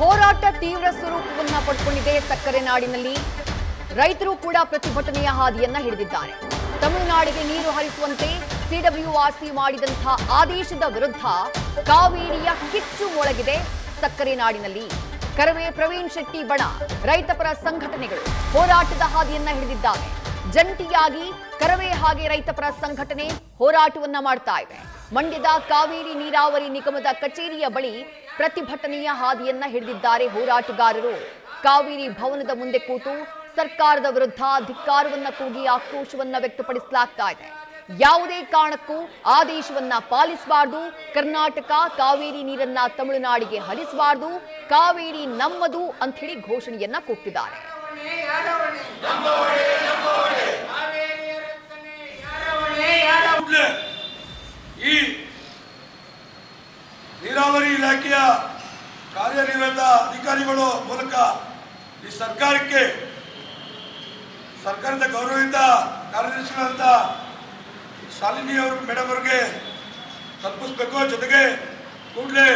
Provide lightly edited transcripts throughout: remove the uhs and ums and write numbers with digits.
ಹೋರಾಟ ತೀವ್ರ ಸ್ವರೂಪವನ್ನ ಪಡ್ಕೊಂಡಿದೆ. ಸಕ್ಕರೆ ನಾಡಿನಲ್ಲಿ ರೈತರು ಕೂಡ ಪ್ರತಿಭಟನೆಯ ಹಾದಿಯನ್ನ ಹಿಡಿದಿದ್ದಾರೆ. ತಮಿಳುನಾಡಿಗೆ ನೀರು ಹರಿಸುವಂತೆ ಸಿಡಬ್ಲ್ಯೂಆರ್ಸಿ ಮಾಡಿದಂತಹ ಆದೇಶದ ವಿರುದ್ಧ ಕಾವೇರಿಯ ಕಿಚ್ಚು ಮೊಳಗಿದೆ. ಸಕ್ಕರೆ ನಾಡಿನಲ್ಲಿ ಕರವೇ ಪ್ರವೀಣ್ ಶೆಟ್ಟಿ ಬಣ ರೈತಪರ ಸಂಘಟನೆಗಳು ಹೋರಾಟದ ಹಾದಿಯನ್ನ ಹಿಡಿದಿದ್ದಾರೆ. ಜಂಟಿಯಾಗಿ ಕರವೇ ಹಾಗೆ ರೈತಪರ ಸಂಘಟನೆ ಹೋರಾಟವನ್ನ ಮಾಡ್ತಾ ಇವೆ. ಮಂಡ್ಯದ ಕಾವೇರಿ ನೀರಾವರಿ ನಿಗಮದ ಕಚೇರಿಯ ಬಳಿ ಪ್ರತಿಭಟನೆಯ ಹಾದಿಯನ್ನ ಹಿಡಿದಿದ್ದಾರೆ ಹೋರಾಟಗಾರರು. ಕಾವೇರಿ ಭವನದ ಮುಂದೆ ಕೂತು ಸರ್ಕಾರದ ವಿರುದ್ಧ ಧಿಕ್ಕಾರವನ್ನ ಕೂಗಿ ಆಕ್ರೋಶವನ್ನ ವ್ಯಕ್ತಪಡಿಸಲಾಗ್ತಾ ಇದೆ. ಯಾವುದೇ ಕಾರಣಕ್ಕೂ ಆದೇಶವನ್ನ ಪಾಲಿಸಬಾರದು, ಕರ್ನಾಟಕ ಕಾವೇರಿ ನೀರನ್ನ ತಮಿಳುನಾಡಿಗೆ ಹರಿಸಬಾರದು, ಕಾವೇರಿ ನಮ್ಮದು ಅಂತ ಹೇಳಿ ಘೋಷಣೆಯನ್ನ ಕೂಗ್ತಿದ್ದಾರೆ. ಈ ನೀರಾವರಿ ಇಲಾಖೆಯ ಕಾರ್ಯನಿರತ ಅಧಿಕಾರಿಗಳು ಮೂಲಕ ಈ ಸರ್ಕಾರದ ಗೌರವಯುತ ಕಾರ್ಯದರ್ಶಿಗಳಂತ ಶಾಲಿನಿ ಅವರು ಮೇಡಮ್ ಅವರಿಗೆ ತಲುಪಿಸಬೇಕು. ಜೊತೆಗೆ ಕೂಡಲೇ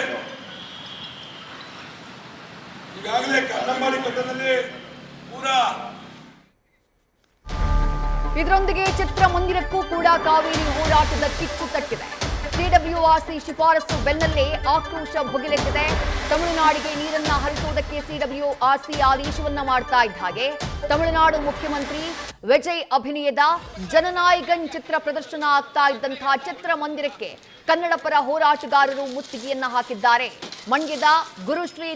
ಈಗಾಗಲೇ ಕನ್ನಂಬಾಡಿ ಘಟ್ಟದಲ್ಲಿ ಪೂರಾ ಇದರೊಂದಿಗೆ ಚಿತ್ರಮಂದಿರಕ್ಕೂ ಕೂಡ ಕಾವೇರಿ ಹೋರಾಟದ ಕಿಚ್ಚು ತಟ್ಟಿದೆ. ಸಿಡಬ್ಲ್ಯೂಆರ್ಸಿ ಶಿಫಾರಸು ಬೆನ್ನಲ್ಲೇ ಆಕ್ರೋಶ ಭುಗಿಲೆದ್ದಿದೆ. ತಮಿಳುನಾಡಿಗೆ ನೀರನ್ನ ಹರಿಸುವುದಕ್ಕೆ ಸಿಡಬ್ಲ್ಯೂಆರ್ಸಿ ಆದೇಶವನ್ನ ಮಾಡ್ತಾ ಇದ್ದ ಹಾಗೆ ತಮಿಳುನಾಡು ಮುಖ್ಯಮಂತ್ರಿ ವಿಜಯ್ ಅಭಿನಯದ ಜನನಾಯಕನ್ ಚಿತ್ರ ಪ್ರದರ್ಶನ ಆಗ್ತಾ ಇದ್ದಂತಹ ಚಿತ್ರಮಂದಿರಕ್ಕೆ ಕನ್ನಡ ಪರ ಹೋರಾಟಗಾರರು ಮುತ್ತಿಗೆಯನ್ನ ಹಾಕಿದ್ದಾರೆ. ಮಂಡ್ಯದ ಗುರುಶ್ರೀ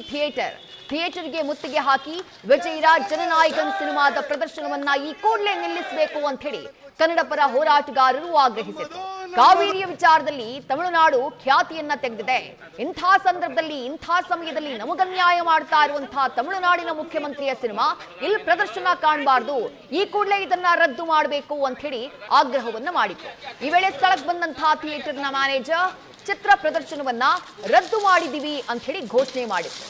ಥಿಯೇಟರ್ಗೆ ಮುತ್ತಿಗೆ ಹಾಕಿ ವಿಜಯರ ಜನನಾಯಕನ್ ಸಿನಿಮಾದ ಪ್ರದರ್ಶನವನ್ನ ಈ ಕೂಡಲೇ ನಿಲ್ಲಿಸಬೇಕು ಅಂತ ಹೇಳಿ ಕನ್ನಡ ಪರ ಹೋರಾಟಗಾರರು ಆಗ್ರಹಿಸಿದರು. ಕಾವೇರಿಯ ವಿಚಾರದಲ್ಲಿ ತಮಿಳುನಾಡು ಖ್ಯಾತಿಯನ್ನ ತೆಗೆದಿದೆ. ಇಂಥ ಸಂದರ್ಭದಲ್ಲಿ ಇಂಥ ಸಮಯದಲ್ಲಿ ನಮಗನ್ಯಾಯ ಮಾಡ್ತಾ ಇರುವಂತಹ ತಮಿಳುನಾಡಿನ ಮುಖ್ಯಮಂತ್ರಿಯ ಸಿನಿಮಾ ಇಲ್ಲಿ ಪ್ರದರ್ಶನ ಕಾಣಬಾರ್ದು, ಈ ಕೂಡಲೇ ಇದನ್ನ ರದ್ದು ಮಾಡಬೇಕು ಅಂತ ಹೇಳಿ ಆಗ್ರಹವನ್ನ ಮಾಡಿದ್ರು. ಈ ವೇಳೆ ಸ್ಥಳಕ್ಕೆ ಬಂದಂತಹ ಥಿಯೇಟರ್ನ ಮ್ಯಾನೇಜರ್ ಚಿತ್ರ ಪ್ರದರ್ಶನವನ್ನ ರದ್ದು ಮಾಡಿದೀವಿ ಅಂತ ಹೇಳಿ ಘೋಷಣೆ ಮಾಡಿದ್ರು.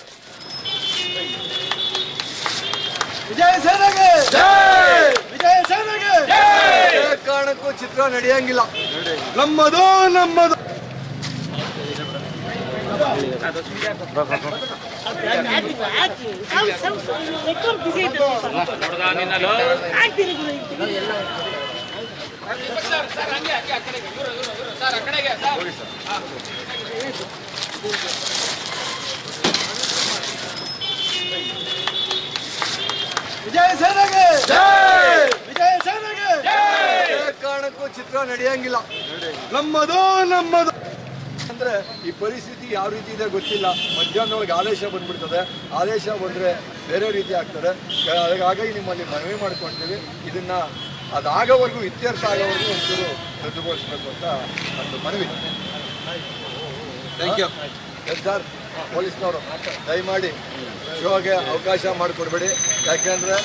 ವಿಜಯ ಸೇನೆಗೆ ಜೈ! ವಿಜಯ ಸೇನೆಗೆ ಜೈ! ಕಾರಣಕ್ಕೂ ಚಿತ್ರ ನಡೆಯಂಗಿಲ್ಲ. ನಮ್ಮದು ನಮ್ಮದು ವಿಜಯ ಸೇನೆಗೆ ಜೈ! ವಿಜಯ ಸೇನೆಗೆ ಜೈ! ಕಾರಣಕ್ಕೂ ಚಿತ್ರ ನಡೆಯಂಗಿಲ್ಲ. ನಮ್ಮದು ನಮ್ಮದು ಅಂದ್ರೆ ಈ ಪರಿಸ್ಥಿತಿ ಯಾವ ರೀತಿ ಇದೆ ಗೊತ್ತಿಲ್ಲ. ಮಧ್ಯಾಹ್ನದೊಳಗೆ ಆದೇಶ ಬಂದ್ಬಿಡ್ತದೆ. ಆದೇಶ ಬಂದ್ರೆ ಬೇರೆ ರೀತಿ ಆಗ್ತದೆ. ಹಾಗಾಗಿ ನಿಮ್ಮಲ್ಲಿ ಮನವಿ ಮಾಡ್ಕೊಳ್ತೀವಿ, ಇದನ್ನ ಅದಾಗವರೆಗೂ ಇತ್ಯರ್ಥ ಆಗೋವರೆಗೂ ಒಂಚೂರು ರದ್ದುಗೊಳಿಸ್ಬೇಕು ಅಂತ ಒಂದು ಮನವಿ. Thank you sir. ಪೊಲೀಸ್ನವರು ದಯಮಾಡಿ ಶೋಗೆ ಅವಕಾಶ ಮಾಡಿಕೊಡ್ಬೇಡಿ. ಯಾಕೆಂದ್ರೆ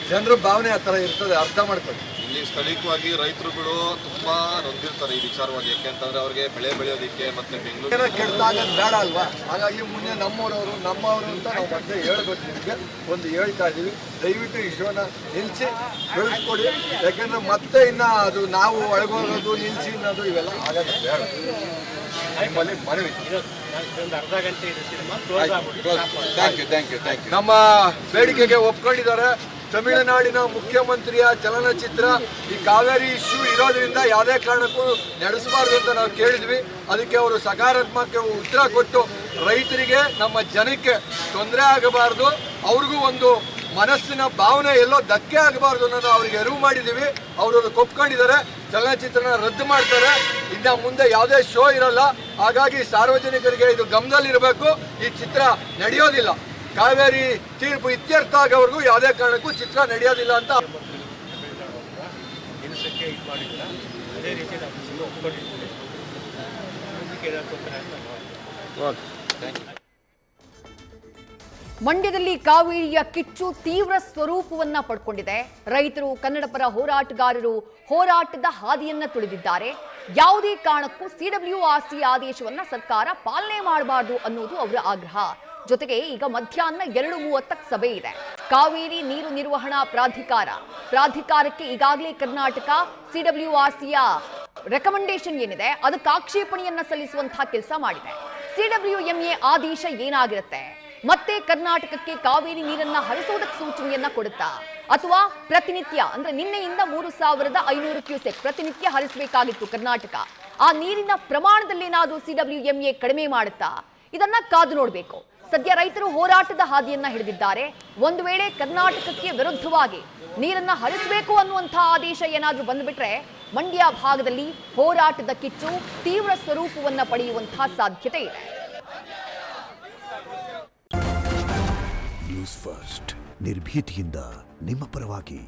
ಜನರ ಭಾವನೆ ಆ ಥರ ಇರ್ತದೆ, ಅರ್ಥ ಮಾಡ್ಕೊಳ್ಳಿ. ಇಲ್ಲಿ ಸ್ಥಳೀಯವಾಗಿ ರೈತರುಗಳು ತುಂಬಾ ನೊಂದಿರ್ತಾರೆ ಈ ವಿಚಾರವಾಗಿ. ಯಾಕೆಂತಂದ್ರೆ ಅವ್ರಿಗೆ ಬೆಳೆ ಬೆಳೆಯೋದಿಕ್ಕೆ ಮತ್ತೆ ಬೆಂಗಳೂರು ಕೆಡ್ತಾಗೋದು ಬೇಡ ಅಲ್ವಾ. ಹಾಗಾಗಿ ಮುಂದೆ ನಮ್ಮವರು ಅಂತ ನಾವು ಮತ್ತೆ ಹೇಳ್ಬೇಕು. ನಿಮಗೆ ಒಂದು ಹೇಳ್ತಾ ಇದ್ದೀವಿ, ದಯವಿಟ್ಟು ಈ ಶೋನ ನಿಲ್ಲಿಸಿ ಬೆಳೆಸ್ಕೊಡಿ. ಯಾಕೆಂದ್ರೆ ಮತ್ತೆ ಇನ್ನು ಅದು ನಾವು ಒಳಗೋಗೋದು ನಿಲ್ಲಿಸಿ ಅನ್ನೋದು ಇವೆಲ್ಲ ಆಗೋದು ಬೇಡ. ನಿಮ್ಮಲ್ಲಿ ಮನವಿ. ನಮ್ಮ ಬೇಡಿಕೆಗೆ ಒಪ್ಕೊಂಡಿದ್ದಾರೆ. ತಮಿಳುನಾಡಿನ ಮುಖ್ಯಮಂತ್ರಿಯ ಚಲನಚಿತ್ರ ಈ ಕಾವೇರಿ ಇಶ್ಯೂ ಇರೋದ್ರಿಂದ ಯಾವುದೇ ಕಾರಣಕ್ಕೂ ನಡೆಸಬಾರ್ದು ಅಂತ ನಾವು ಕೇಳಿದ್ವಿ. ಅದಕ್ಕೆ ಅವರು ಸಕಾರಾತ್ಮಕ ಉತ್ತರ ಕೊಟ್ಟು ರೈತರಿಗೆ, ನಮ್ಮ ಜನಕ್ಕೆ ತೊಂದರೆ ಆಗಬಾರ್ದು, ಅವ್ರಿಗೂ ಒಂದು ಮನಸ್ಸಿನ ಭಾವನೆ ಎಲ್ಲೋ ಧಕ್ಕೆ ಆಗಬಾರ್ದು ಅನ್ನೋದು ಅವ್ರಿಗೆ ಅರಿವು ಮಾಡಿದ್ದೀವಿ. ಅವರು ಅದಕ್ಕೆ ಒಪ್ಕೊಂಡಿದ್ದಾರೆ. ಚಲನಚಿತ್ರನ ರದ್ದು ಮಾಡ್ತಾರೆ. ಇನ್ನು ಮುಂದೆ ಯಾವುದೇ ಶೋ ಇರಲ್ಲ. ಹಾಗಾಗಿ ಸಾರ್ವಜನಿಕರಿಗೆ ಇದು ಗಮನದಲ್ಲಿರಬೇಕು. ಈ ಚಿತ್ರ ನಡೆಯೋದಿಲ್ಲ. ಕಾವೇರಿ ತೀರ್ಪು ಇತ್ಯರ್ಥ ಆಗೋವರೆಗೂ ಯಾವುದೇ ಕಾರಣಕ್ಕೂ ಚಿತ್ರ ನಡೆಯೋದಿಲ್ಲ ಅಂತ ಮಂಡ್ಯದಲ್ಲಿ ಕಾವೇರಿಯ ಕಿಚ್ಚು ತೀವ್ರ ಸ್ವರೂಪವನ್ನ ಪಡ್ಕೊಂಡಿದೆ. ರೈತರು, ಕನ್ನಡ ಪರ ಹೋರಾಟಗಾರರು ಹೋರಾಟದ ಹಾದಿಯನ್ನ ತುಳಿದಿದ್ದಾರೆ. ಯಾವುದೇ ಕಾರಣಕ್ಕೂ ಸಿಡಬ್ಲ್ಯೂಆರ್ಸಿ ಆದೇಶವನ್ನ ಸರ್ಕಾರ ಪಾಲನೆ ಮಾಡಬಾರದು ಅನ್ನೋದು ಅವರ ಆಗ್ರಹ. ಜೊತೆಗೆ ಈಗ ಮಧ್ಯಾಹ್ನ 2:30ಕ್ಕೆ ಸಭೆ ಇದೆ. ಕಾವೇರಿ ನೀರು ನಿರ್ವಹಣಾ ಪ್ರಾಧಿಕಾರಕ್ಕೆ ಈಗಾಗಲೇ ಕರ್ನಾಟಕ ಸಿಡಬ್ಲ್ಯೂಆರ್ಸಿಯ ರೆಕಮೆಂಡೇಶನ್ ಏನಿದೆ ಅದಕ್ಕೆ ಆಕ್ಷೇಪಣೆಯನ್ನ ಸಲ್ಲಿಸುವಂತಹ ಕೆಲಸ ಮಾಡಿದೆ. ಸಿಡಬ್ಲ್ಯೂಎಂಎ ಆದೇಶ ಏನಾಗಿರುತ್ತೆ, ಮತ್ತೆ ಕರ್ನಾಟಕಕ್ಕೆ ಕಾವೇರಿ ನೀರನ್ನ ಹರಿಸೋದಕ್ಕೆ ಸೂಚನೆಯನ್ನ ಕೊಡುತ್ತಾ, ಅಥವಾ ಪ್ರತಿನಿತ್ಯ ಅಂದ್ರೆ ನಿನ್ನೆಯಿಂದ 3500 ಕ್ಯೂಸೆಕ್ ಪ್ರತಿನಿತ್ಯ ಹರಿಸಬೇಕಾಗಿತ್ತು ಕರ್ನಾಟಕ, ಆ ನೀರಿನ ಪ್ರಮಾಣದಲ್ಲೇನಾದ್ರೂ CWMA ಕಡಿಮೆ ಮಾಡುತ್ತಾ? ಇದನ್ನ ಕಾದು ನೋಡಬೇಕು. ಸದ್ಯ ರೈತರು ಹೋರಾಟದ ಹಾದಿಯನ್ನ ಹಿಡಿದಿದ್ದಾರೆ. ಒಂದು ವೇಳೆ ಕರ್ನಾಟಕಕ್ಕೆ ವಿರುದ್ಧವಾಗಿ ನೀರನ್ನ ಹರಿಸಬೇಕು ಅನ್ನುವಂತಹ ಆದೇಶ ಏನಾದ್ರೂ ಬಂದ್ಬಿಟ್ರೆ ಮಂಡ್ಯ ಭಾಗದಲ್ಲಿ ಹೋರಾಟದ ಕಿಚ್ಚು ತೀವ್ರ ಸ್ವರೂಪವನ್ನ ಪಡೆಯುವಂತಹ ಸಾಧ್ಯತೆ ಇದೆ. ನ್ಯೂಸ್ ಫಸ್ಟ್ ನಿರ್ಭೀತಿಯಿಂದ ನಿಮ್ಮ ಪರವಾಗಿ.